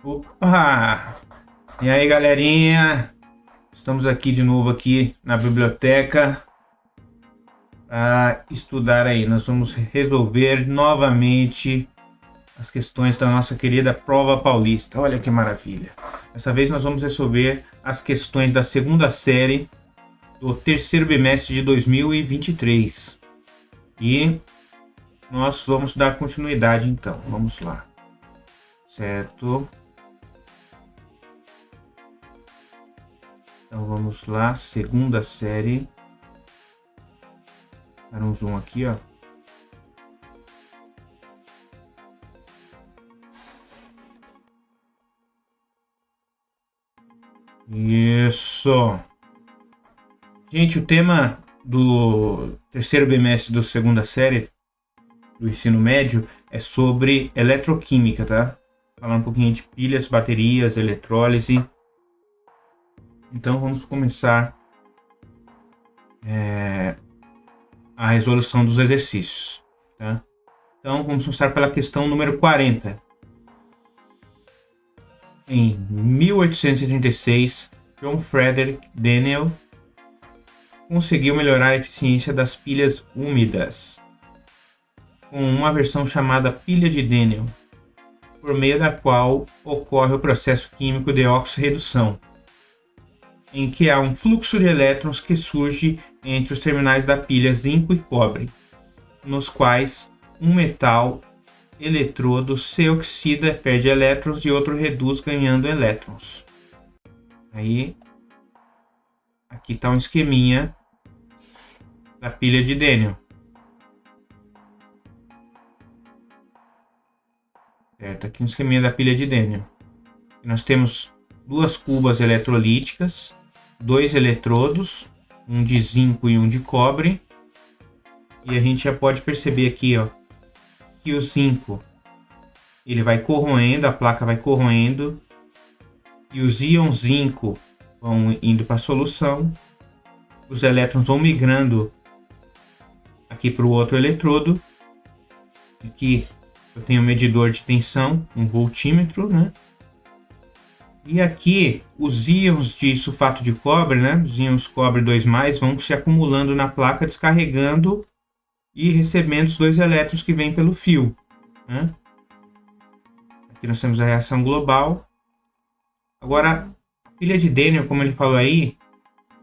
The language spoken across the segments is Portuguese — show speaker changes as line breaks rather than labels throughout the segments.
Opa! E aí, galerinha? Estamos aqui de novo aqui na biblioteca para estudar aí. Nós vamos resolver novamente as questões da nossa querida prova paulista. Olha que maravilha! Dessa vez nós vamos resolver as questões da segunda série do terceiro bimestre de 2023. E nós vamos dar continuidade então. Vamos lá. Certo? Então vamos lá, segunda série. Dar um zoom aqui, ó. Isso. Gente, o tema do terceiro bimestre da segunda série do ensino médio é sobre eletroquímica, tá? Falar um pouquinho de pilhas, baterias, eletrólise. Então vamos começar a resolução dos exercícios, tá? Então vamos começar pela questão número 40. Em 1836, John Frederick Daniell conseguiu melhorar a eficiência das pilhas úmidas com uma versão chamada pilha de Daniell, por meio da qual ocorre o processo químico de oxirredução, em que há um fluxo de elétrons que surge entre os terminais da pilha zinco e cobre, nos quais um metal eletrodo se oxida, perde elétrons, e outro reduz, ganhando elétrons. Aí, aqui está um esqueminha da pilha de Daniell. Certo, aqui um esqueminha da pilha de Daniell. Nós temos duas cubas eletrolíticas, dois eletrodos, um de zinco e um de cobre. E a gente já pode perceber aqui, ó, que o zinco ele vai corroendo, a placa vai corroendo, e os íons zinco vão indo para a solução. Os elétrons vão migrando aqui para o outro eletrodo. Aqui eu tenho um medidor de tensão, um voltímetro, né? E aqui os íons de sulfato de cobre, né? Os íons cobre 2+, vão se acumulando na placa, descarregando e recebendo os dois elétrons que vêm pelo fio, né? Aqui nós temos a reação global. Agora, a pilha de Daniell, como ele falou aí,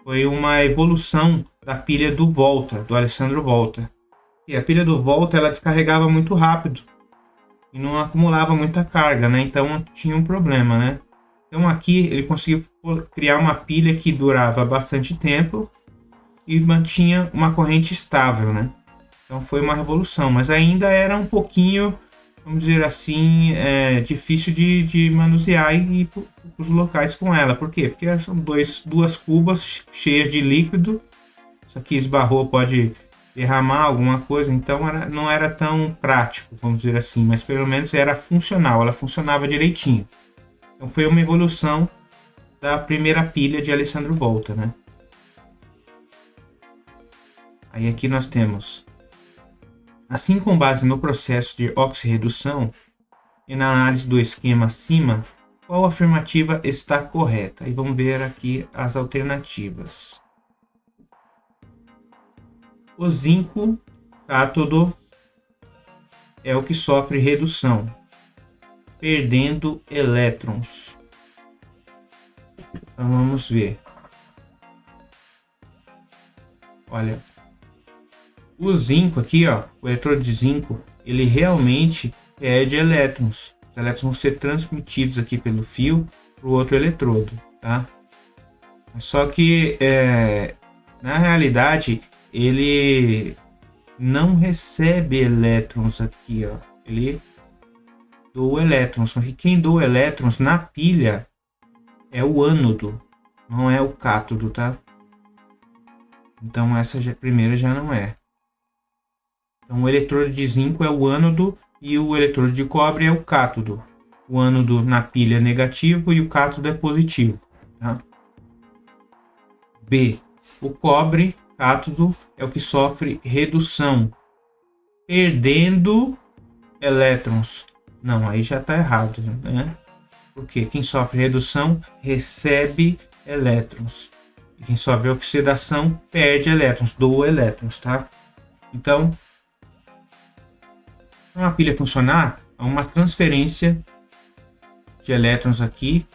foi uma evolução da pilha do Volta, do Alessandro Volta. E a pilha do Volta, ela descarregava muito rápido e não acumulava muita carga, né? Então tinha um problema, né? Então aqui ele conseguiu criar uma pilha que durava bastante tempo e mantinha uma corrente estável, né? Então foi uma revolução, mas ainda era um pouquinho, vamos dizer assim, difícil de manusear e ir para os locais com ela. Por quê? Porque são duas cubas cheias de líquido. Isso aqui esbarrou, pode derramar alguma coisa, então não era tão prático, vamos dizer assim, mas pelo menos era funcional, ela funcionava direitinho. Então foi uma evolução da primeira pilha de Alessandro Volta, né? Aí aqui nós temos, assim, com base no processo de oxirredução e na análise do esquema acima, qual afirmativa está correta? E vamos ver aqui as alternativas. O zinco cátodo é o que sofre redução, perdendo elétrons. Então vamos ver. Olha, o zinco aqui, ó, o eletrodo de zinco, ele realmente perde elétrons. Os elétrons vão ser transmitidos aqui pelo fio para o outro eletrodo, tá? Só que na realidade ele não recebe elétrons aqui, ó. Ele doa elétrons, mas quem doa elétrons na pilha é o ânodo, não é o cátodo, tá? Então essa primeira já não é. Então o eletrodo de zinco é o ânodo e o eletrodo de cobre é o cátodo. O ânodo na pilha é negativo e o cátodo é positivo, tá? B. O cobre cátodo é o que sofre redução, perdendo elétrons. Não, aí já está errado, né? Porque quem sofre redução recebe elétrons. E quem sofre oxidação perde elétrons, doa elétrons, tá? Então, para uma pilha funcionar, há uma transferência de elétrons aqui,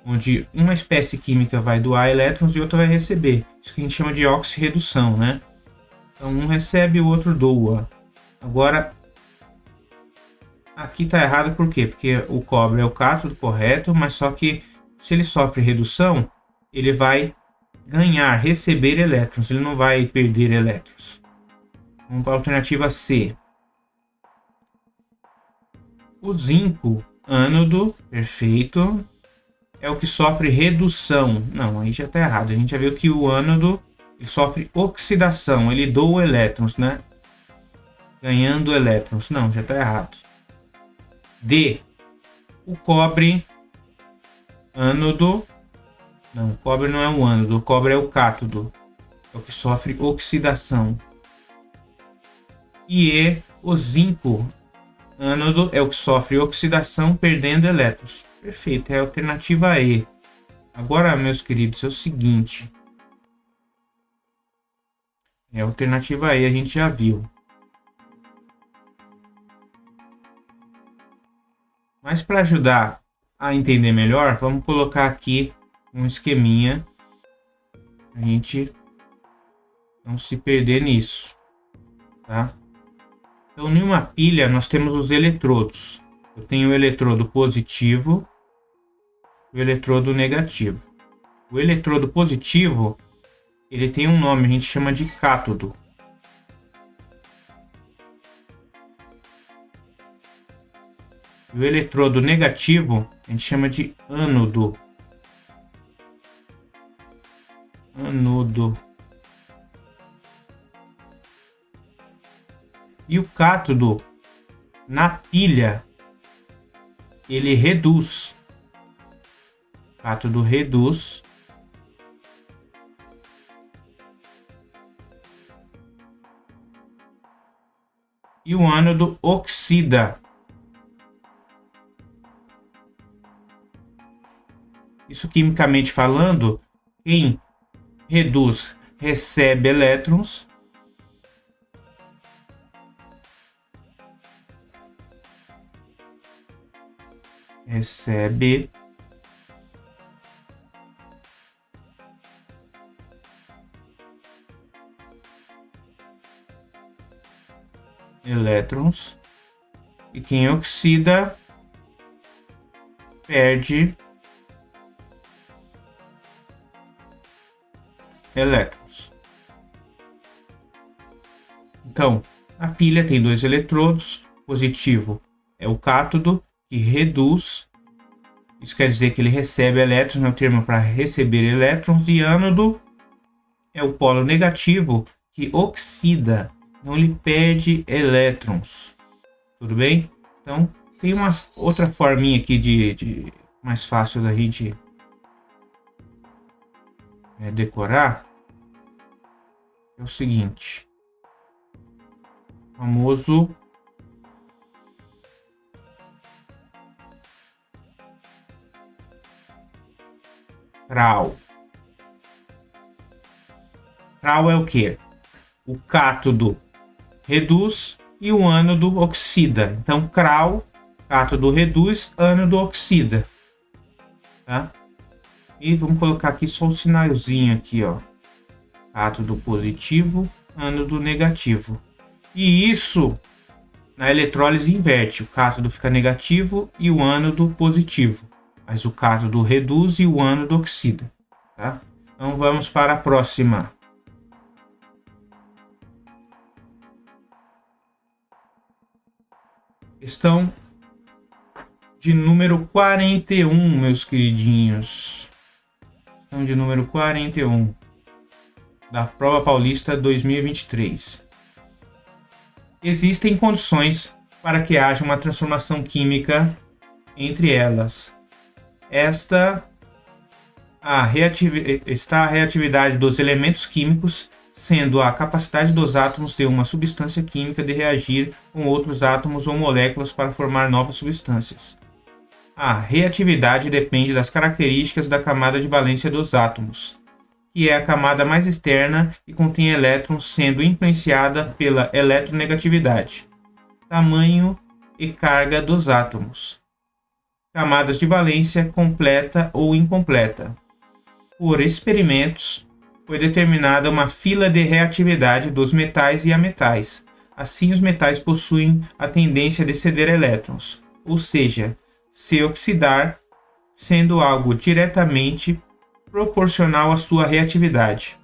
onde uma espécie química vai doar elétrons e outra vai receber. Isso que a gente chama de oxirredução, né? Então, um recebe e o outro doa. Agora, aqui está errado por quê? Porque o cobre é o cátodo correto, mas só que se ele sofre redução, ele vai ganhar, receber elétrons, ele não vai perder elétrons. Vamos para a alternativa C. O zinco, ânodo, perfeito, é o que sofre redução. Não, aí já está errado. A gente já viu que o ânodo ele sofre oxidação, ele doa elétrons, né? Ganhando elétrons. Não, já está errado. D. O cobre, ânodo. Não, o cobre não é o ânodo, o cobre é o cátodo. É o que sofre oxidação. E E. O zinco, ânodo, é o que sofre oxidação, perdendo elétrons. Perfeito, é a alternativa E. Agora, meus queridos, é o seguinte. É a alternativa E, a gente já viu. Mas para ajudar a entender melhor, vamos colocar aqui um esqueminha. A gente não se perder nisso, tá? Então, em uma pilha, nós temos os eletrodos. Eu tenho o eletrodo positivo e o eletrodo negativo. O eletrodo positivo, ele tem um nome, a gente chama de cátodo. E o eletrodo negativo, a gente chama de ânodo. Ânodo. E o cátodo, na pilha, ele reduz. O cátodo reduz. E o ânodo oxida. Isso quimicamente falando, quem reduz recebe elétrons. Recebe elétrons. E quem oxida perde elétrons. Então, a pilha tem dois eletrodos. Positivo é o cátodo, que reduz. Isso quer dizer que ele recebe elétrons, é o termo para receber elétrons. E ânodo é o polo negativo, que oxida. Então, ele perde elétrons. Tudo bem? Então, tem uma outra forminha aqui de mais fácil da gente decorar. É o seguinte. O famoso CRAL. CRAL é o que? O cátodo reduz e o ânodo oxida. Então, CRAL, cátodo reduz, ânodo oxida. Tá? E vamos colocar aqui só o sinalzinho aqui, ó. Cátodo positivo, ânodo negativo. E isso, na eletrólise, inverte. O cátodo fica negativo e o ânodo positivo. Mas o cátodo reduz e o ânodo oxida. Tá? Então, vamos para a próxima. Questão de número 41, meus queridinhos. Questão de número 41 da Prova Paulista 2023. Existem condições para que haja uma transformação química entre elas. Está a reatividade dos elementos químicos, sendo a capacidade dos átomos de uma substância química de reagir com outros átomos ou moléculas para formar novas substâncias. A reatividade depende das características da camada de valência dos átomos, que é a camada mais externa e contém elétrons, sendo influenciada pela eletronegatividade, tamanho e carga dos átomos. Camadas de valência completa ou incompleta. Por experimentos, foi determinada uma fila de reatividade dos metais e ametais. Assim, os metais possuem a tendência de ceder elétrons, ou seja, se oxidar, sendo algo diretamente proporcional à sua reatividade,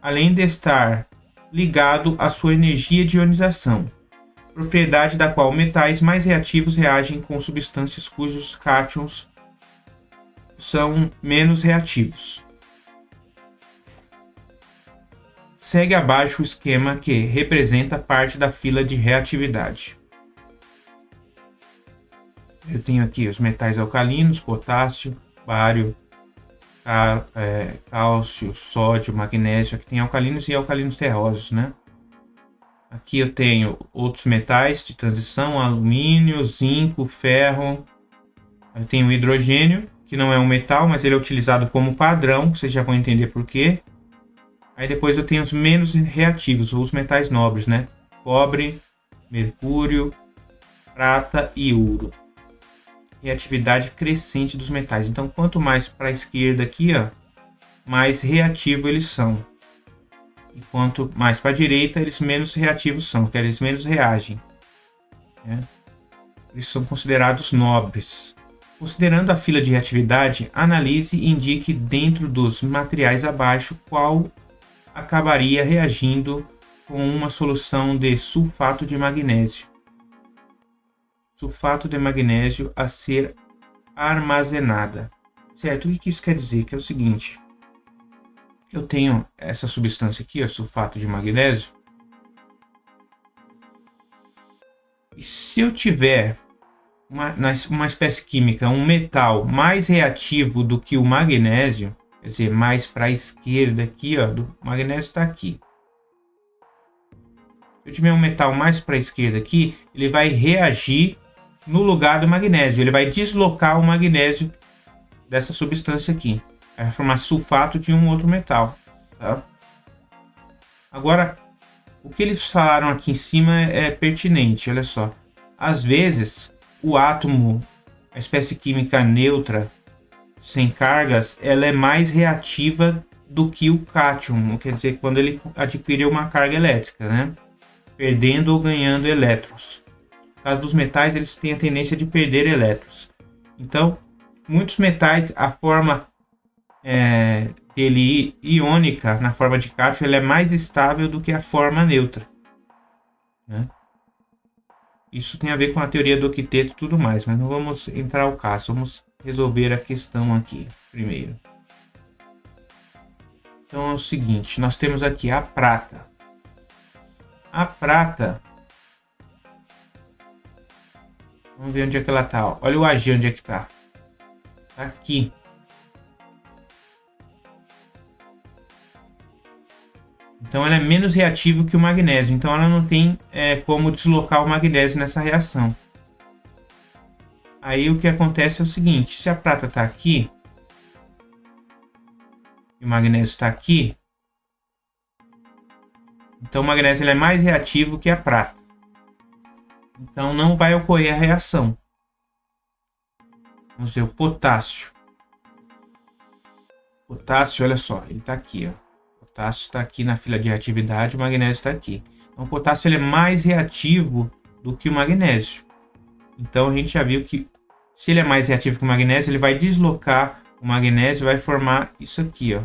além de estar ligado à sua energia de ionização, propriedade da qual metais mais reativos reagem com substâncias cujos cátions são menos reativos. Segue abaixo o esquema que representa parte da fila de reatividade. Eu tenho aqui os metais alcalinos, potássio, bário, cálcio, sódio, magnésio. Aqui tem alcalinos e alcalinos terrosos, né? Aqui eu tenho outros metais de transição, alumínio, zinco, ferro. Eu tenho o hidrogênio, que não é um metal, mas ele é utilizado como padrão, vocês já vão entender por quê. Aí depois eu tenho os menos reativos, os metais nobres, né? Cobre, mercúrio, prata e ouro. Reatividade crescente dos metais. Então, quanto mais para a esquerda aqui, ó, mais reativo eles são. E quanto mais para a direita, eles menos reativos são, que eles menos reagem, né? Eles são considerados nobres. Considerando a fila de reatividade, analise e indique dentro dos materiais abaixo qual acabaria reagindo com uma solução de sulfato de magnésio. Sulfato de magnésio a ser armazenada. Certo? O que isso quer dizer? Que é o seguinte. Eu tenho essa substância aqui, ó, sulfato de magnésio. E se eu tiver uma espécie química, um metal mais reativo do que o magnésio, quer dizer, mais para a esquerda aqui, ó, o magnésio está aqui. Se eu tiver um metal mais para a esquerda aqui, ele vai reagir no lugar do magnésio. Ele vai deslocar o magnésio dessa substância aqui. Vai formar sulfato de um outro metal. Tá? Agora, o que eles falaram aqui em cima é pertinente. Olha só. Às vezes, o átomo, a espécie química neutra, sem cargas, ela é mais reativa do que o cátion. Quer dizer, quando ele adquire uma carga elétrica, né? Perdendo ou ganhando elétrons. No caso dos metais, eles têm a tendência de perder elétrons. Então, muitos metais, a forma dele iônica, na forma de cátion, ela é mais estável do que a forma neutra, né? Isso tem a ver com a teoria do octeto e tudo mais, mas não vamos entrar ao caso. Vamos resolver a questão aqui primeiro. Então é o seguinte, nós temos aqui a prata. A prata, vamos ver onde é que ela está. Olha o Ag onde é que está. Está aqui. Então ela é menos reativa que o magnésio. Então ela não tem como deslocar o magnésio nessa reação. Aí o que acontece é o seguinte. Se a prata está aqui e o magnésio está aqui, então o magnésio ele é mais reativo que a prata. Então não vai ocorrer a reação. Vamos ver o potássio. Potássio, olha só, ele está aqui, ó. O potássio está aqui na fila de reatividade, o magnésio está aqui. Então o potássio ele é mais reativo do que o magnésio. Então a gente já viu que se ele é mais reativo que o magnésio, ele vai deslocar o magnésio e vai formar isso aqui, ó.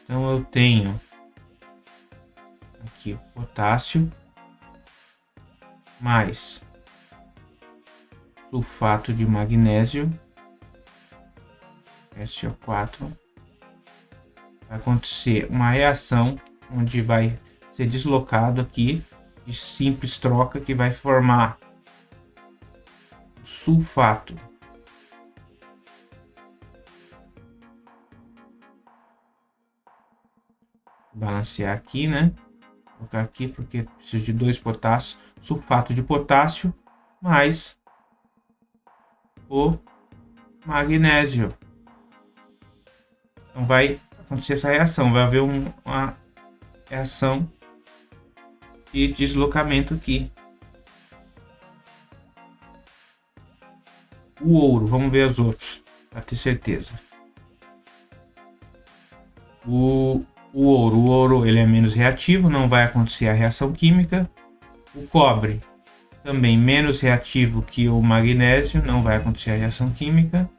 Então eu tenho aqui o potássio mais sulfato de magnésio, SO4. Vai acontecer uma reação onde vai ser deslocado aqui de simples troca que vai formar sulfato. Balancear aqui, né? colocar aqui porque preciso de 2 potássio, sulfato de potássio mais o magnésio. Então vai acontecer essa reação, vai haver uma reação de deslocamento aqui. O ouro, vamos ver os outros, para ter certeza. O ouro ele é menos reativo, não vai acontecer a reação química. O cobre também menos reativo que o magnésio, não vai acontecer a reação química.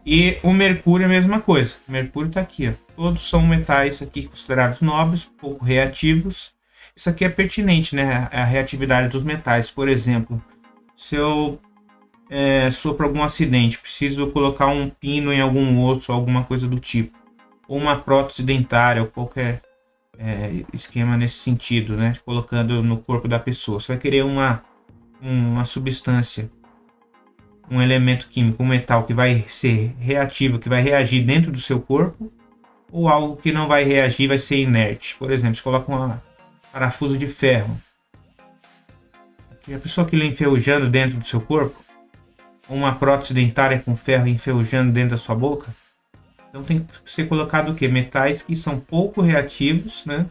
E o mercúrio é a mesma coisa. O mercúrio está aqui, ó. Todos são metais aqui considerados nobres, pouco reativos. Isso aqui é pertinente, né? A reatividade dos metais. Por exemplo, se eu sofro algum acidente, preciso colocar um pino em algum osso, alguma coisa do tipo, ou uma prótese dentária, ou qualquer esquema nesse sentido, né? Colocando no corpo da pessoa. Você vai querer uma substância, um elemento químico, um metal que vai ser reativo, que vai reagir dentro do seu corpo, ou algo que não vai reagir, vai ser inerte. Por exemplo, você coloca um parafuso de ferro. E a pessoa que lê enferrujando dentro do seu corpo, ou uma prótese dentária com ferro enferrujando dentro da sua boca, então tem que ser colocado o quê? Metais que são pouco reativos, né?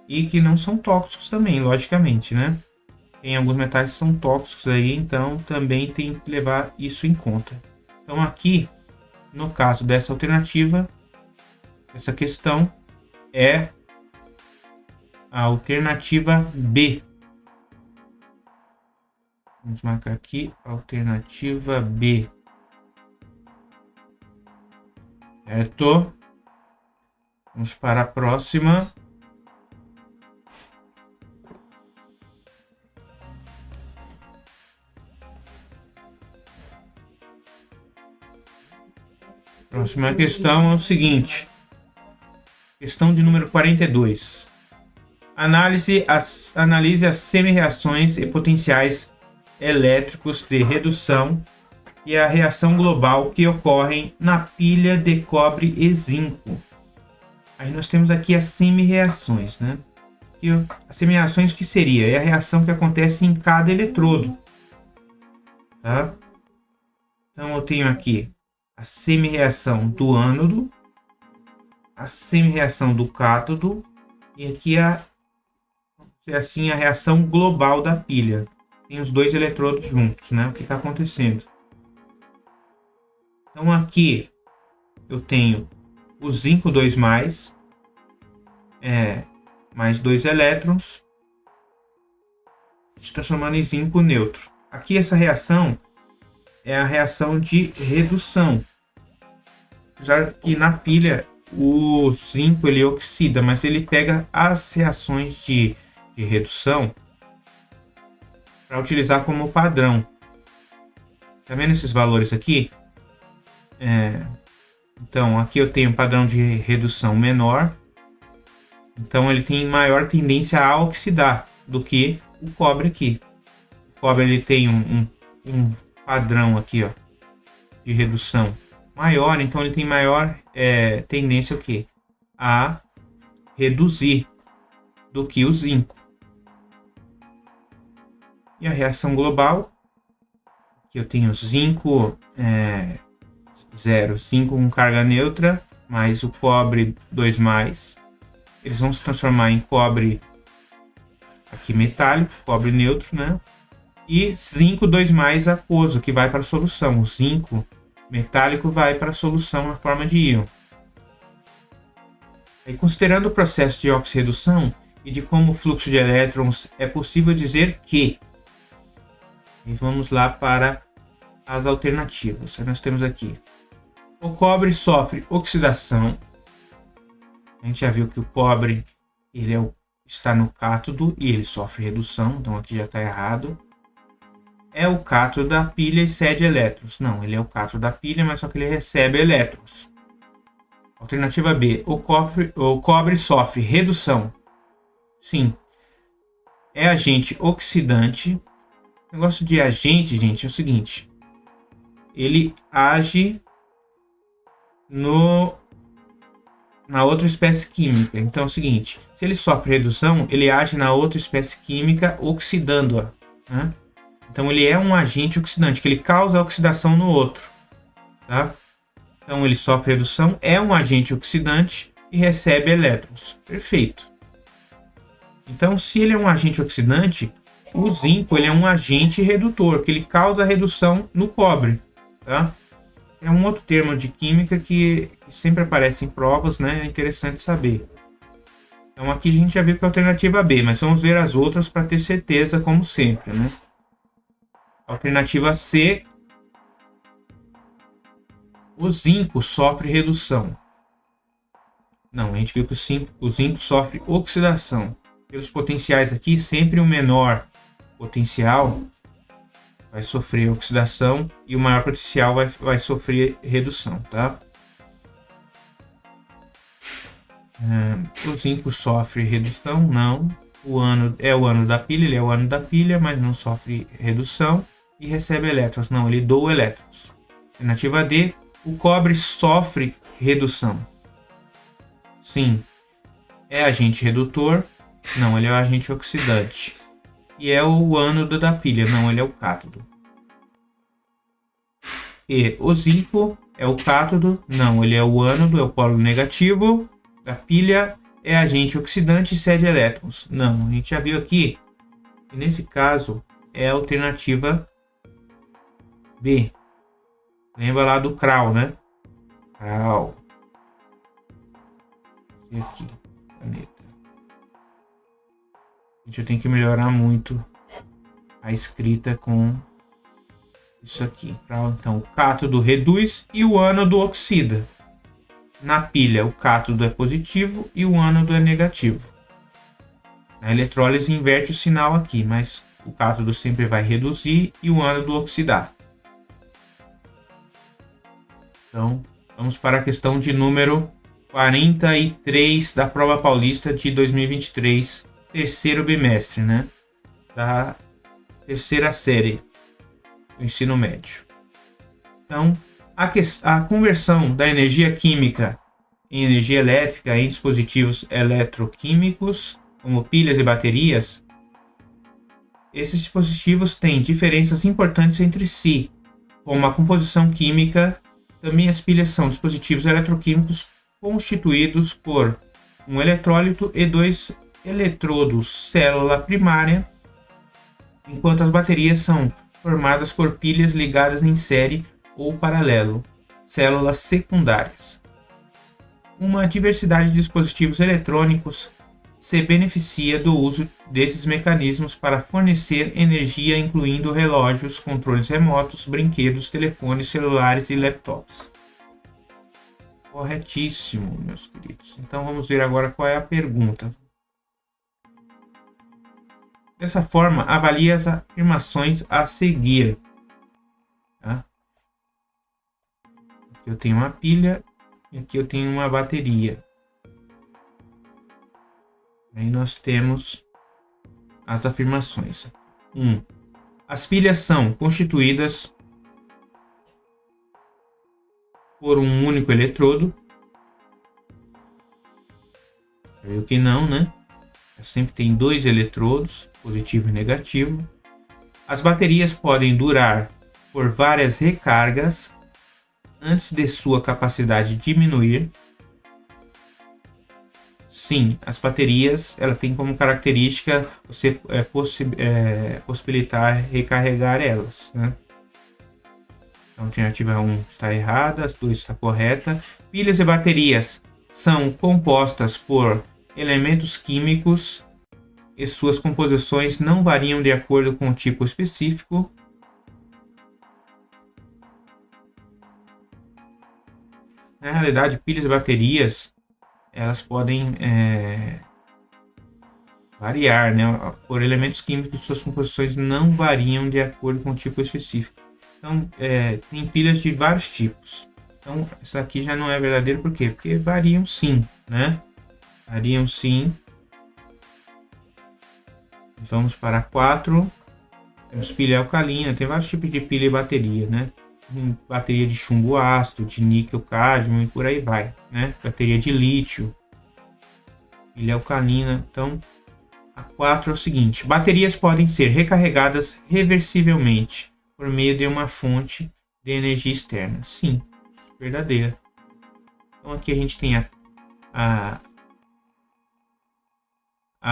E que não são tóxicos também, logicamente, né? Tem alguns metais que são tóxicos aí, então também tem que levar isso em conta. Então aqui, no caso dessa alternativa, essa questão é a alternativa B. Vamos marcar aqui, alternativa B. Certo? Vamos para a próxima. Próxima questão é o seguinte. Questão de número 42. Analise as semi-reações e potenciais elétricos de redução e a reação global que ocorrem na pilha de cobre e zinco. Aí nós temos aqui as semi-reações, né? E as semi-reações que seria? É a reação que acontece em cada eletrodo, tá? Então eu tenho aqui a semi-reação do ânodo, a semi-reação do cátodo e aqui a reação global da pilha. Tem os dois eletrodos juntos, né? O que está acontecendo? Então aqui eu tenho o zinco 2+, mais 2 elétrons, se transformando em zinco neutro. Aqui essa reação é a reação de redução. Apesar que na pilha o zinco ele oxida, mas ele pega as reações de redução para utilizar como padrão. Tá vendo esses valores aqui? Então aqui eu tenho um padrão de redução menor. Então ele tem maior tendência a oxidar do que o cobre aqui. O cobre ele tem um padrão aqui, ó, de redução maior, então ele tem maior tendência o quê? A reduzir do que o zinco. E a reação global, que eu tenho zinco 0, zinco com carga neutra, mais o cobre 2+, eles vão se transformar em cobre aqui metálico, cobre neutro, né? E zinco 2+ aquoso, que vai para a solução. O zinco metálico vai para a solução na forma de íon. E considerando o processo de oxirredução e de como o fluxo de elétrons, é possível dizer que... E vamos lá para as alternativas. Nós temos aqui. O cobre sofre oxidação. A gente já viu que o cobre ele está no cátodo e ele sofre redução. Então aqui já está errado. É o cátodo da pilha e cede elétrons. Não, ele é o cátodo da pilha, mas só que ele recebe elétrons. Alternativa B. O cobre sofre redução. Sim. É agente oxidante. O negócio de agente, gente, é o seguinte. Ele age no na outra espécie química. Então é o seguinte, se ele sofre redução, ele age na outra espécie química oxidando-a, né? Então ele é um agente oxidante, que ele causa oxidação no outro, tá? Então ele sofre redução, é um agente oxidante e recebe elétrons. Perfeito. Então se ele é um agente oxidante, o zinco ele é um agente redutor, que ele causa redução no cobre, tá? É um outro termo de química que sempre aparece em provas, né? É interessante saber. Então aqui a gente já viu que é a alternativa B, mas vamos ver as outras para ter certeza, como sempre, né? Alternativa C, o zinco sofre redução. Não, a gente viu que o zinco sofre oxidação. Pelos potenciais aqui, sempre o menor potencial vai sofrer oxidação e o maior potencial vai sofrer redução, tá? O zinco sofre redução? Não. O ânodo é o ânodo da pilha, ele é o ânodo da pilha, mas não sofre redução e recebe elétrons. Não, ele doa elétrons. Alternativa D, o cobre sofre redução. Sim. É agente redutor? Não, ele é o agente oxidante. E é o ânodo da pilha? Não, ele é o cátodo. E o zinco é o cátodo? Não, ele é o ânodo, é o polo negativo da pilha, é agente oxidante e cede elétrons. Não, a gente já viu aqui que nesse caso é a alternativa B. Lembra lá do CRAL, né? CRAL. E aqui, caneta. A gente tem que melhorar muito a escrita com isso aqui. Então, o cátodo reduz e o ânodo oxida. Na pilha, o cátodo é positivo e o ânodo é negativo. A eletrólise inverte o sinal aqui, mas o cátodo sempre vai reduzir e o ânodo oxidar. Então, vamos para a questão de número 43 da Prova Paulista de 2023, terceiro bimestre, né? Da terceira série do ensino médio. Então, a conversão da energia química em energia elétrica em dispositivos eletroquímicos, como pilhas e baterias, esses dispositivos têm diferenças importantes entre si, como a composição química. Também as pilhas são dispositivos eletroquímicos constituídos por um eletrólito e dois eletrodos, célula primária, enquanto as baterias são formadas por pilhas ligadas em série ou paralelo, células secundárias. Uma diversidade de dispositivos eletrônicos se beneficia do uso desses mecanismos para fornecer energia, incluindo relógios, controles remotos, brinquedos, telefones celulares e laptops. Corretíssimo, meus queridos. Então vamos ver agora qual é a pergunta. Dessa forma, avalie as afirmações a seguir. Tá? Aqui eu tenho uma pilha e aqui eu tenho uma bateria. Aí nós temos as afirmações. 1. As pilhas são constituídas por um único eletrodo. Creio que não, né? Sempre tem dois eletrodos, positivo e negativo. As baterias podem durar por várias recargas antes de sua capacidade diminuir. Sim, as baterias ela tem como característica você possibilitar recarregar elas, né? Então, a alternativa 1 está errada, as 2 está correta. Pilhas e baterias são compostas por elementos químicos e suas composições não variam de acordo com o tipo específico. Na realidade, pilhas e baterias elas podem variar, né? Por elementos químicos, suas composições não variam de acordo com o tipo específico. Então, tem pilhas de vários tipos. Então, isso aqui já não é verdadeiro, por quê? Porque variam sim, né? Variam sim. Vamos para 4. Temos pilha alcalina, tem vários tipos de pilha e bateria, né? bateria de chumbo ácido, de níquel cádmio e por aí vai, né? Bateria de lítio, pilha alcalina. Então, a 4 é o seguinte: baterias podem ser recarregadas reversivelmente por meio de uma fonte de energia externa. Sim, verdadeira. Então aqui a gente tem a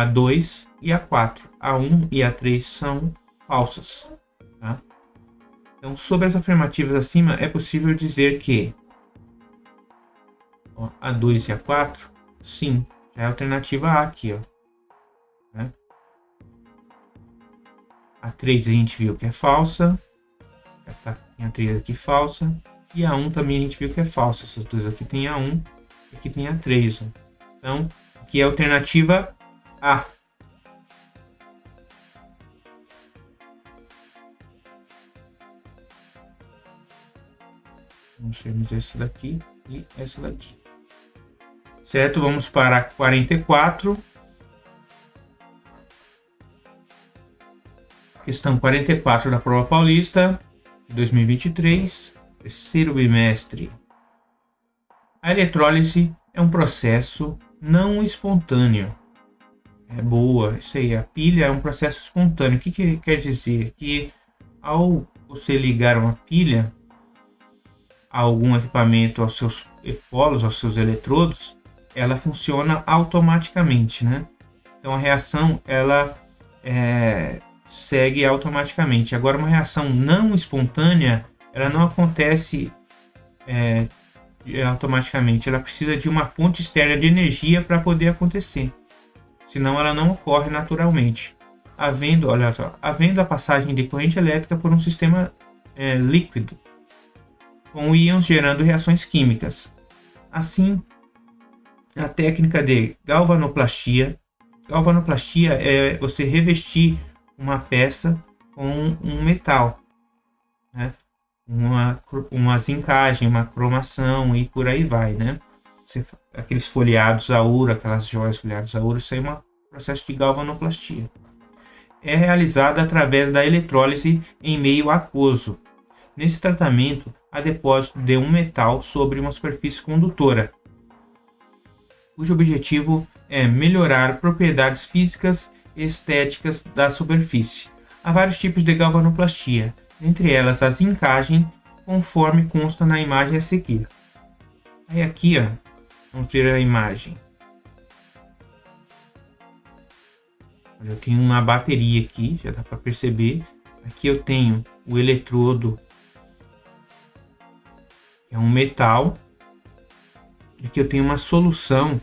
2 e a 4. A 1 e a 3 são falsas. Tá? Então, sobre as afirmativas acima, é possível dizer que a 2 e a 4, sim, é a alternativa A aqui. Ó, né? A 3 a gente viu que é falsa. Tem a 3 aqui falsa. E a 1 também a gente viu que é falsa. Essas duas aqui tem a 1 e aqui tem a 3. Ó. Então, aqui é a alternativa A. Vamos termos essa daqui e essa daqui. Certo? Vamos para 44. Questão 44 da Prova Paulista, 2023, terceiro bimestre. A eletrólise é um processo não espontâneo. É boa, isso aí. A pilha é um processo espontâneo. O que quer dizer? Que ao você ligar uma pilha a algum equipamento, aos seus polos, aos seus eletrodos, ela funciona automaticamente, né? Então a reação ela segue automaticamente. Agora, uma reação não espontânea, ela não acontece automaticamente. Ela precisa de uma fonte externa de energia para poder acontecer. Senão, ela não ocorre naturalmente. Havendo a passagem de corrente elétrica por um sistema líquido, com íons gerando reações químicas. Assim, a técnica de galvanoplastia. Galvanoplastia é você revestir uma peça com um metal, né? uma zincagem, uma cromação e por aí vai, né? Aqueles folheados a ouro, aquelas joias folheadas a ouro, isso aí é um processo de galvanoplastia. É realizada através da eletrólise em meio aquoso. Nesse tratamento, há depósito de um metal sobre uma superfície condutora, cujo objetivo é melhorar propriedades físicas e estéticas da superfície. Há vários tipos de galvanoplastia, entre elas a zincagem, conforme consta na imagem a seguir. Aí aqui, ó, vamos ver a imagem. Eu tenho uma bateria aqui, já dá para perceber. Aqui eu tenho o eletrodo, que é um metal. Aqui eu tenho uma solução,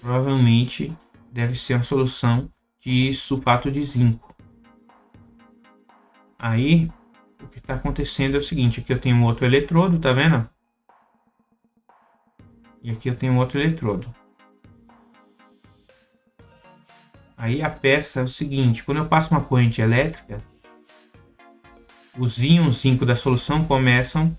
provavelmente deve ser uma solução de sulfato de zinco. Aí, o que está acontecendo é o seguinte, aqui eu tenho um outro eletrodo, tá vendo? E aqui eu tenho outro eletrodo. Aí a peça é o seguinte, quando eu passo uma corrente elétrica, os íons zinco da solução começam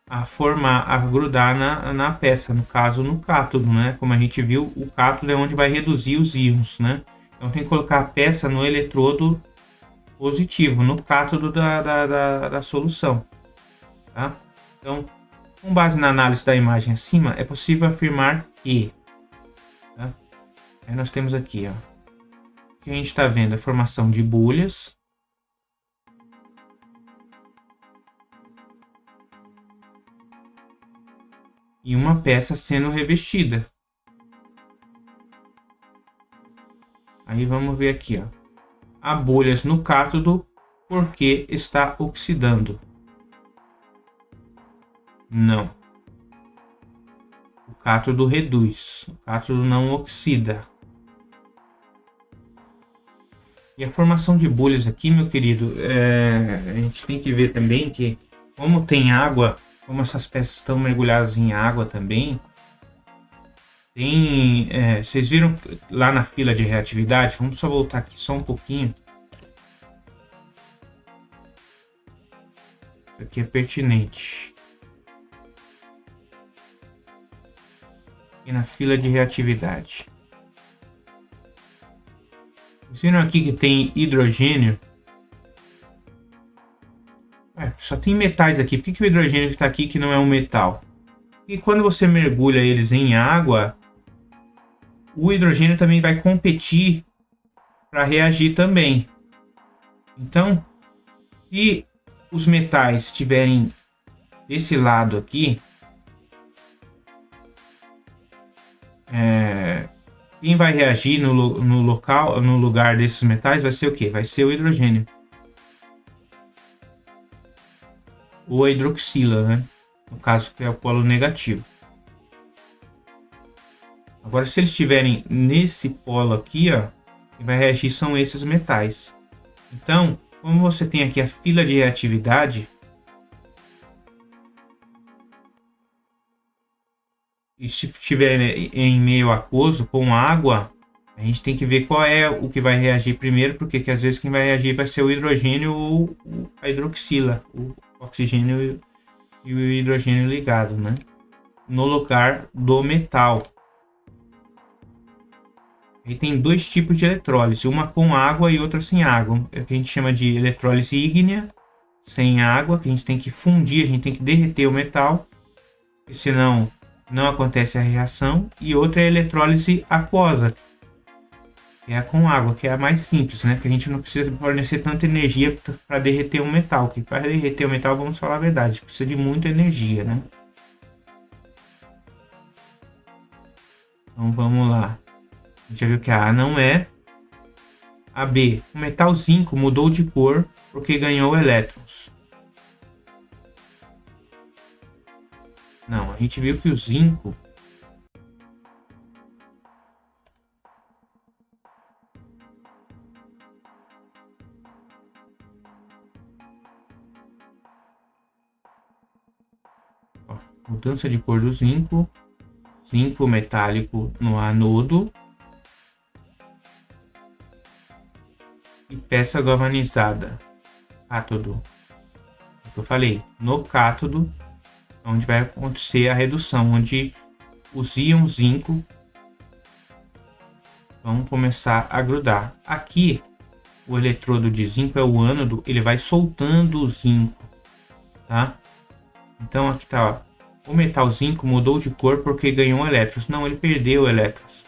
a grudar na peça, no caso no cátodo, né? Como a gente viu, o cátodo é onde vai reduzir os íons, né? Então tem que colocar a peça no eletrodo positivo, no cátodo da solução, tá? Então, com base na análise da imagem acima, é possível afirmar que, tá? Aí nós temos aqui, ó, o que a gente está vendo, a formação de bolhas, e uma peça sendo revestida. Aí vamos ver aqui, ó. Há bolhas no cátodo porque está oxidando. Não. O cátodo reduz. O cátodo não oxida. E a formação de bolhas aqui, meu querido, a gente tem que ver também que, como tem água, como essas peças estão mergulhadas em água também, tem, vocês viram lá na fila de reatividade? Vamos só voltar aqui só um pouquinho. Isso aqui é pertinente. E na fila de reatividade. Vocês viram aqui que tem hidrogênio? só tem metais aqui. Por que o hidrogênio que está aqui que não é um metal? E quando você mergulha eles em água, o hidrogênio também vai competir para reagir também. Então, se os metais estiverem desse lado aqui, quem vai reagir no lugar desses metais vai ser o quê? Vai ser o hidrogênio. Ou a hidroxila, né? No caso, que é o polo negativo. Agora, se eles estiverem nesse polo aqui, ó, quem vai reagir são esses metais. Então, como você tem aqui a fila de reatividade, e se estiver em meio aquoso com água, a gente tem que ver qual é o que vai reagir primeiro, porque que às vezes quem vai reagir vai ser o hidrogênio ou a hidroxila, o oxigênio e o hidrogênio ligado, né? No lugar do metal. Aí tem dois tipos de eletrólise, uma com água e outra sem água. É o que a gente chama de eletrólise ígnea, sem água, que a gente tem que fundir, a gente tem que derreter o metal, porque senão não acontece a reação. E outra é a eletrólise aquosa, que é a com água, que é a mais simples, né? Que a gente não precisa fornecer tanta energia para derreter um metal. Que para derreter o metal, vamos falar a verdade, precisa de muita energia, né? Então vamos lá. A gente já viu que a A não é. A B, o metal zinco mudou de cor porque ganhou elétrons. Não, a gente viu que o zinco mudança de cor do zinco, zinco metálico no anodo e peça galvanizada, cátodo. Eu falei, no cátodo, onde vai acontecer a redução, onde os íons zinco vão começar a grudar. Aqui, o eletrodo de zinco é o ânodo, ele vai soltando o zinco, tá? Então aqui tá, ó. O metal zinco mudou de cor porque ganhou elétrons. Não, ele perdeu elétrons.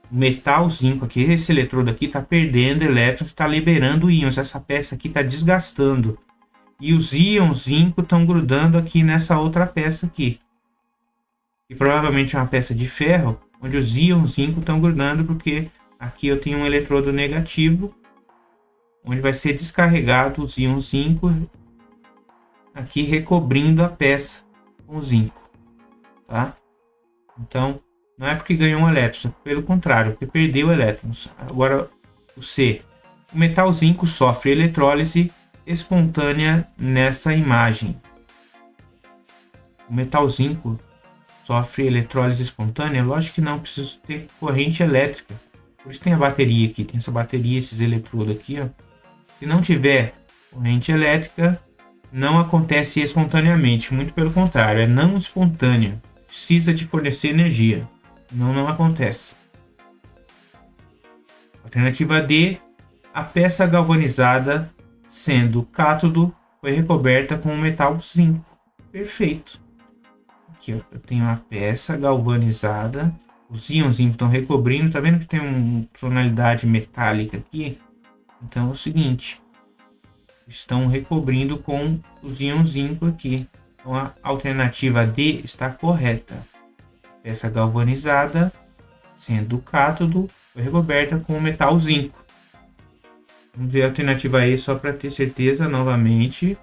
O metal zinco aqui, esse eletrodo aqui está perdendo elétrons, está liberando íons. Essa peça aqui está desgastando. E os íons zinco estão grudando aqui nessa outra peça aqui. E provavelmente é uma peça de ferro, onde os íons zinco estão grudando, porque aqui eu tenho um eletrodo negativo, onde vai ser descarregado os íons zinco, aqui recobrindo a peça com zinco, tá? Então, não é porque ganhou um elétron, pelo contrário, porque perdeu elétrons. Agora, o C. O metal zinco sofre eletrólise espontânea nessa imagem. O metal zinco sofre eletrólise espontânea? Lógico que não, precisa ter corrente elétrica. Por isso tem a bateria aqui, tem essa bateria, esses eletrodos aqui, ó. Se não tiver corrente elétrica, não acontece espontaneamente, muito pelo contrário, é não espontâneo. Precisa de fornecer energia, senão não acontece. Alternativa D, a peça galvanizada, sendo cátodo, foi recoberta com o metal zinco. Perfeito. Aqui ó, eu tenho a peça galvanizada, os íons estão recobrindo, tá vendo que tem uma tonalidade metálica aqui? Então é o seguinte, estão recobrindo com os íons zinco aqui. Então a alternativa D está correta. Peça galvanizada, sendo cátodo, foi recoberta com o metal zinco. Vamos ver a alternativa E só para ter certeza novamente.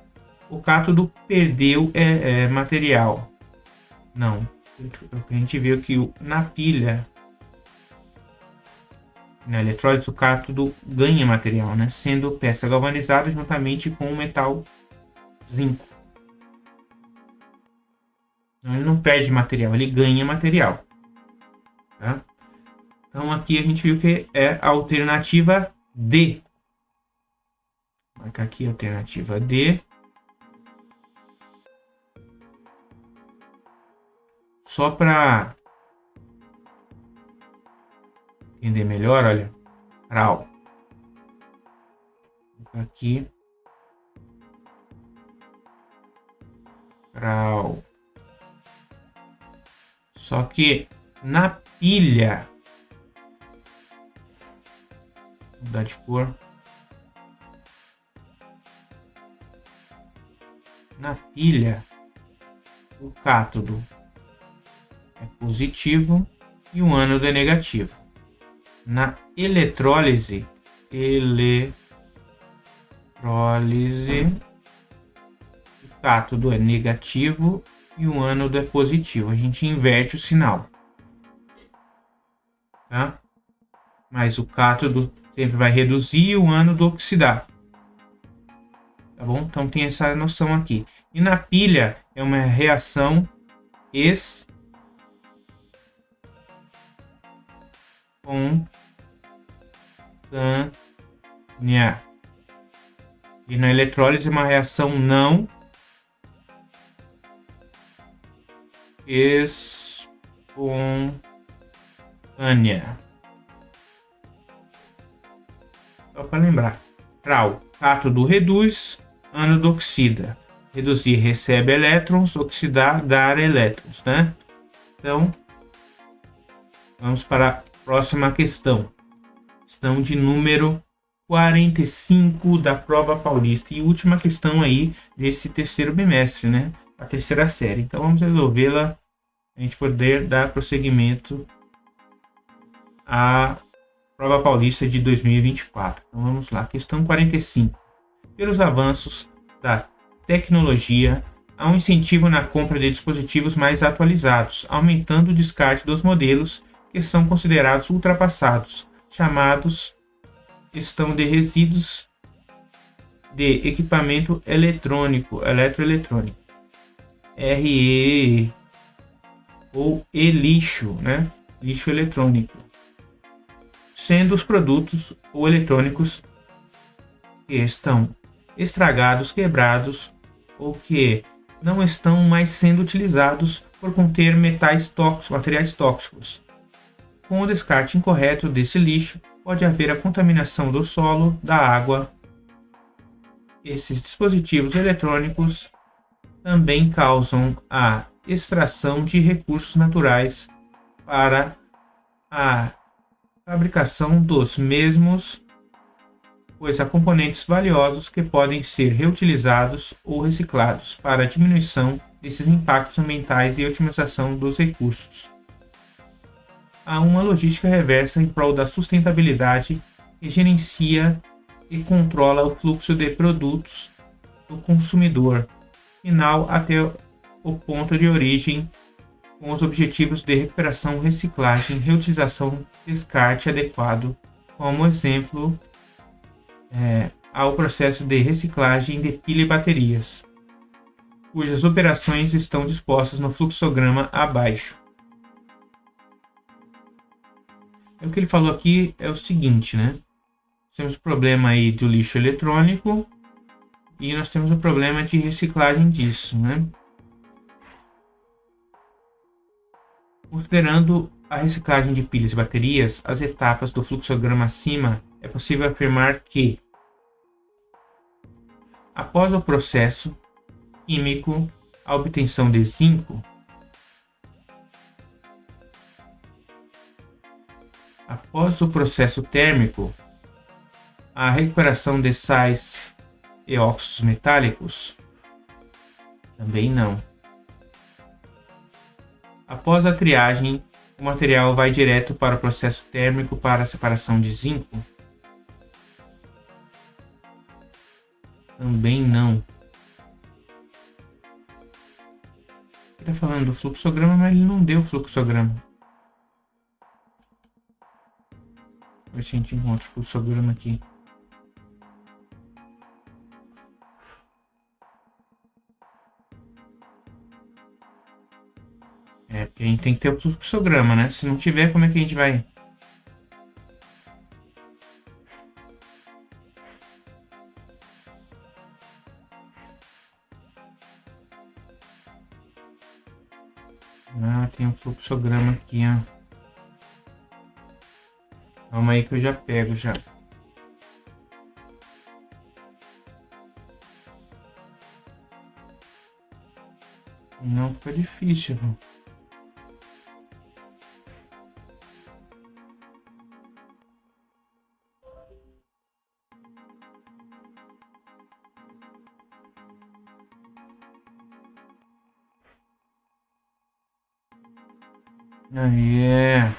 O cátodo perdeu material. Não. A gente viu que na pilha, na eletrólise, o cátodo ganha material, né? Sendo peça galvanizada juntamente com o metal zinco. Então, ele não perde material, ele ganha material. Tá? Então aqui a gente viu que é a alternativa D. Vou marcar aqui a alternativa D. Só para entender melhor, olha. Rau. Aqui. grau. Só que na pilha, vou mudar de cor. Na pilha, o cátodo é positivo e o ânodo é negativo. Na eletrólise, o cátodo é negativo e o ânodo é positivo. A gente inverte o sinal, tá? Mas o cátodo sempre vai reduzir e o ânodo oxidar. Tá bom? Então tem essa noção aqui. E na pilha é uma reação espontânea. E na eletrólise é uma reação não espontânea. Só para lembrar. Grau, cátodo reduz, ânodo oxida. Reduzir, recebe elétrons, oxidar, dar elétrons, né? Então, vamos para a próxima questão. Questão de número 45 da prova paulista. E última questão aí desse terceiro bimestre, né? A terceira série. Então, vamos resolvê-la, a gente poder dar prosseguimento à prova paulista de 2024. Então, vamos lá. Questão 45. Pelos avanços da tecnologia, há um incentivo na compra de dispositivos mais atualizados, aumentando o descarte dos modelos que são considerados ultrapassados, chamados gestão de resíduos de equipamento eletroeletrônico, RE ou e-lixo, né? Lixo eletrônico, sendo os produtos ou eletrônicos que estão estragados, quebrados ou que não estão mais sendo utilizados por conter materiais tóxicos. Com o descarte incorreto desse lixo, pode haver a contaminação do solo, da água. Esses dispositivos eletrônicos também causam a extração de recursos naturais para a fabricação dos mesmos, pois há componentes valiosos que podem ser reutilizados ou reciclados para a diminuição desses impactos ambientais e otimização dos recursos. Há uma logística reversa em prol da sustentabilidade que gerencia e controla o fluxo de produtos do consumidor final até o ponto de origem, com os objetivos de recuperação, reciclagem, reutilização, descarte adequado. Como exemplo, ao processo de reciclagem de pilha e baterias, cujas operações estão dispostas no fluxograma abaixo. O que ele falou aqui é o seguinte, né? Temos o problema aí do lixo eletrônico e nós temos o problema de reciclagem disso, né? Considerando a reciclagem de pilhas e baterias, as etapas do fluxograma acima, é possível afirmar que, após o processo químico, a obtenção de zinco, após o processo térmico, a recuperação de sais e óxidos metálicos, também não. Após a triagem, o material vai direto para o processo térmico para a separação de zinco, também não. Ele está falando do fluxograma, mas ele não deu o fluxograma. Vamos ver se a gente encontra o fluxograma aqui. Porque a gente tem que ter o fluxograma, né? Se não tiver, como é que a gente vai... Ah, tem um fluxograma aqui, ó. Calma aí que eu já pego já. Fica difícil, viu? Aí é.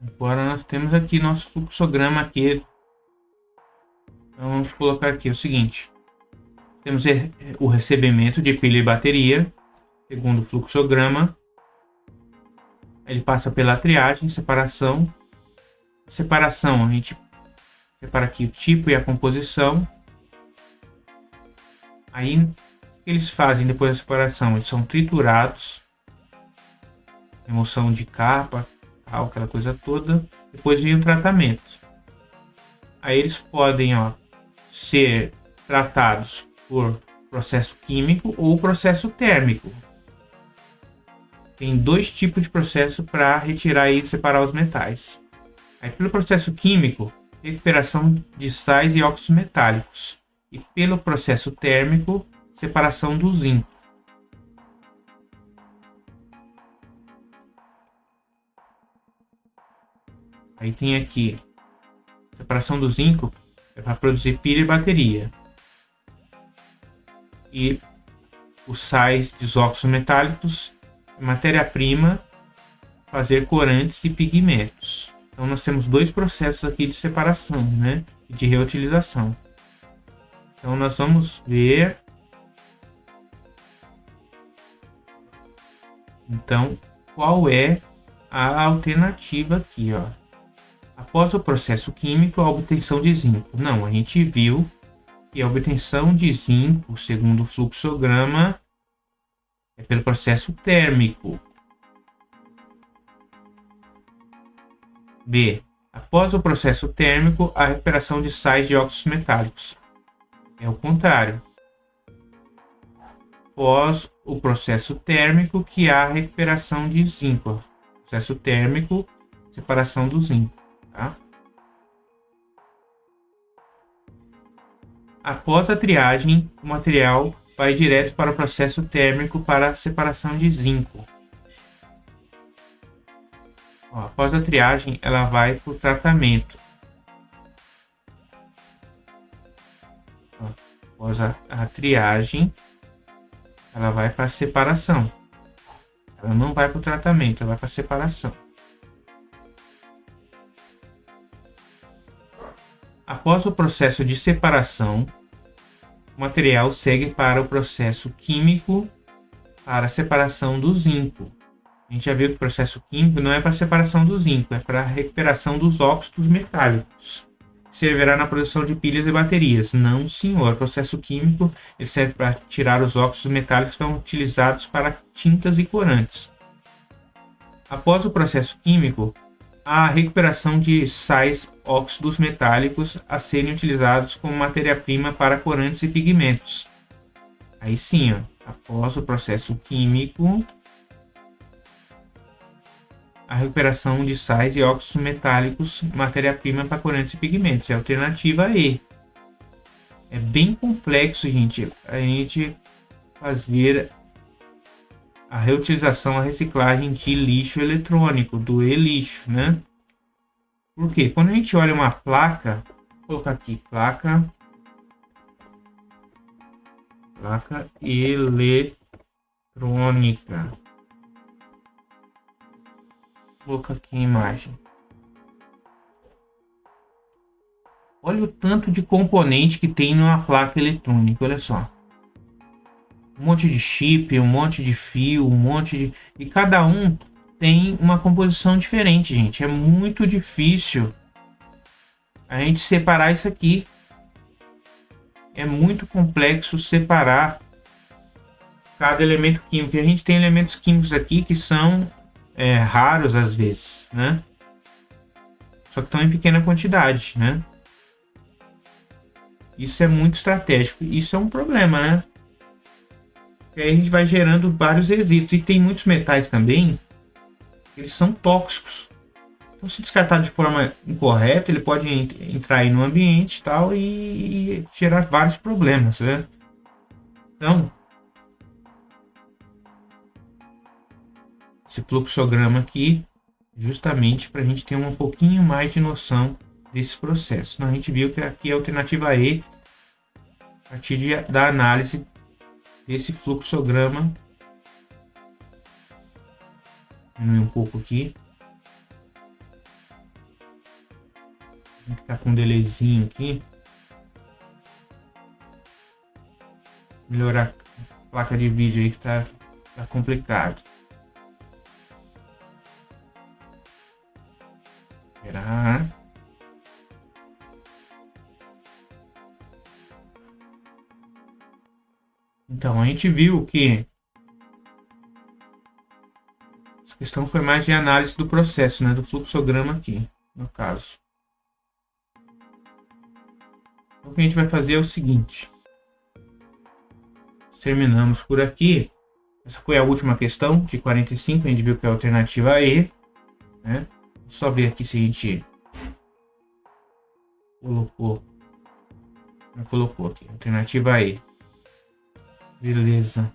Agora nós temos aqui nosso fluxograma aqui. Então vamos colocar aqui o seguinte. Temos o recebimento de pilha e bateria, segundo o fluxograma. Ele passa pela triagem, separação. Separação, a gente separa aqui o tipo e a composição. Aí, o que eles fazem depois da separação? Eles são triturados. Remoção de capa, tal, aquela coisa toda. Depois vem o tratamento. Aí eles podem ser tratados por processo químico ou processo térmico. Tem dois tipos de processo para retirar e separar os metais. Aí, pelo processo químico, recuperação de sais e óxidos metálicos. E pelo processo térmico, separação do zinco. Aí tem aqui, separação do zinco é para produzir pilha e bateria. E os sais de óxidos metálicos, matéria-prima, fazer corantes e pigmentos. Então nós temos dois processos aqui de separação, né, e de reutilização. Então nós vamos ver. Então, qual é a alternativa aqui, ó? Após o processo químico, a obtenção de zinco. Não, a gente viu que a obtenção de zinco, segundo o fluxograma, é pelo processo térmico. B. Após o processo térmico, a recuperação de sais de óxidos metálicos. É o contrário. Após o processo térmico, que há a recuperação de zinco. Processo térmico, separação do zinco. Tá? Após a triagem, o material vai direto para o processo térmico para a separação de zinco. Após a triagem, ela vai para o tratamento. Após a triagem, ela vai para a separação. Ela não vai para o tratamento, ela vai para a separação. Após o processo de separação, o material segue para o processo químico para a separação do zinco. A gente já viu que o processo químico não é para a separação do zinco, é para a recuperação dos óxidos metálicos. Servirá na produção de pilhas e baterias. Não, senhor. O processo químico ele serve para tirar os óxidos metálicos que são utilizados para tintas e corantes. Após o processo químico, há a recuperação de sais óxidos metálicos a serem utilizados como matéria-prima para corantes e pigmentos. Aí sim, após o processo químico, a recuperação de sais e óxidos metálicos, matéria-prima para corantes e pigmentos. É a alternativa E. É bem complexo, gente, a gente fazer a reutilização, a reciclagem de lixo eletrônico, do e-lixo, né? Porque quando a gente olha uma placa, vou colocar aqui, placa eletrônica. Vou colocar aqui a imagem. Olha o tanto de componente que tem numa placa eletrônica, olha só. Um monte de chip, um monte de fio, um monte de... E cada um tem uma composição diferente, gente. É muito difícil a gente separar isso aqui. É muito complexo separar cada elemento químico. E a gente tem elementos químicos aqui que são raros às vezes, né? Só que estão em pequena quantidade, né? Isso é muito estratégico. Isso é um problema, né? E aí a gente vai gerando vários resíduos. E tem muitos metais também, eles são tóxicos. Então, se descartar de forma incorreta, ele pode entrar aí no ambiente e tal e gerar vários problemas, né? Então, esse fluxograma aqui, justamente para a gente ter um pouquinho mais de noção desse processo. Então, a gente viu que aqui a alternativa E, a partir da análise desse fluxograma, diminuir um pouco aqui, a gente tá com um delayzinho aqui, melhorar a placa de vídeo aí que tá complicado. Esperar. Então, a gente viu que essa questão foi mais de análise do processo, né, do fluxograma aqui, no caso. Então, o que a gente vai fazer é o seguinte. Terminamos por aqui. Essa foi a última questão, de 45, a gente viu que é a alternativa E, né? Só ver aqui se a gente colocou aqui, alternativa E. Beleza.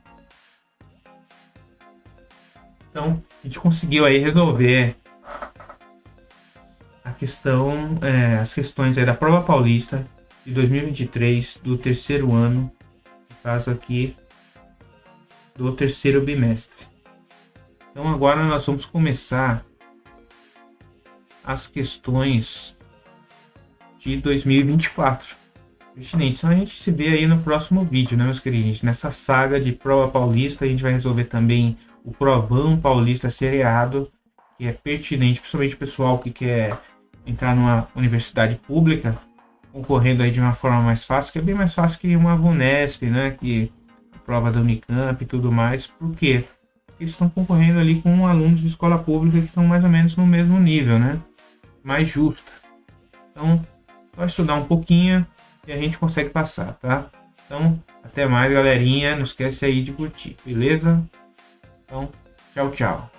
Então, a gente conseguiu aí resolver a questão, as questões aí da Prova Paulista de 2023, do terceiro ano, no caso aqui, do terceiro bimestre. Então, agora nós vamos começar as questões de 2024. Então a gente se vê aí no próximo vídeo, né, meus queridos? Nessa saga de Prova Paulista, a gente vai resolver também o Provão Paulista seriado, que é pertinente, principalmente o pessoal que quer entrar numa universidade pública, concorrendo aí de uma forma mais fácil, que é bem mais fácil que uma VUNESP, né, que a prova da Unicamp e tudo mais. Por quê? Porque eles estão concorrendo ali com alunos de escola pública que estão mais ou menos no mesmo nível, né? Mais justa. Então, vai estudar um pouquinho e a gente consegue passar, tá? Então, até mais, galerinha. Não esquece aí de curtir, beleza? Então, tchau, tchau.